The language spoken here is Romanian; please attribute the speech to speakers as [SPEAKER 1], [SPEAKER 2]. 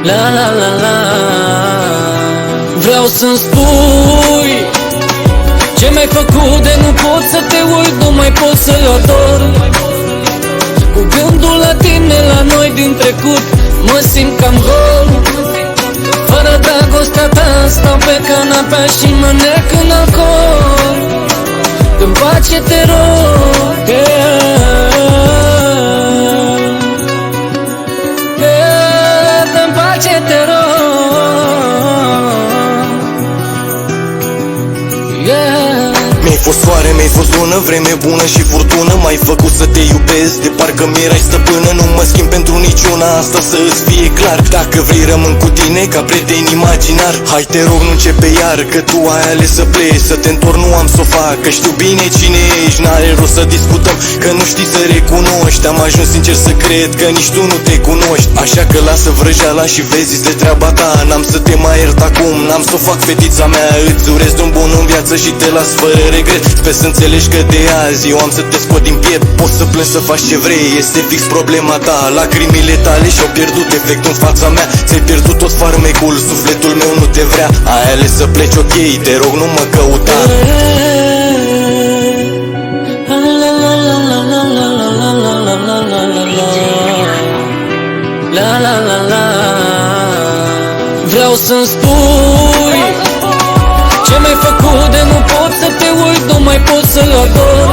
[SPEAKER 1] La la la la. Vreau să-mi spui ce mi-ai făcut de nu pot să te uit, nu mai pot să ador. Cu gândul la tine, la noi din trecut, mă simt cam gol. Fără dragostea ta stau pe canapea și mă nec în alcool. Dă-mi pace, te rog, dă-mi pace, te rog.
[SPEAKER 2] Mi-ai fost soare, mi-ai fost lună, vreme bună și furtună. M-ai făcut să te iubesc, de parcă mi-erai stăpână. Nu mă schimb pentru niciuna, asta să îți fie clar. Dacă vrei rămân cu tine ca prieten imaginar. Hai te rog, nu începe iar, că tu ai ales să pleci. Să te întorc nu am să o fac, că știu bine cine ești. N-are rost să discutăm, că nu știi să recunoști. Am ajuns sincer să cred că nici tu nu te cunoști. Așa că lasă vrăjeala și vezi de treaba ta. N-am să te mai iert acum, n-am să o fac, fetița mea. Îți urez drum bun în viață și te las fără regret. Sper să înțelegi că de azi eu am să te scot din piept. Poți să plângi, să faci ce vrei, este fix problema ta. Lacrimile tale și-au pierdut efectul în fața mea. Ți-ai pierdut tot farmecul, sufletul meu nu te vrea. Ai ales să pleci, ok, te rog nu mă căuta.
[SPEAKER 1] La la la la. Vreau să-mi spui ce mi-ai făcut de nu pot să te uit, nu mai pot să ador.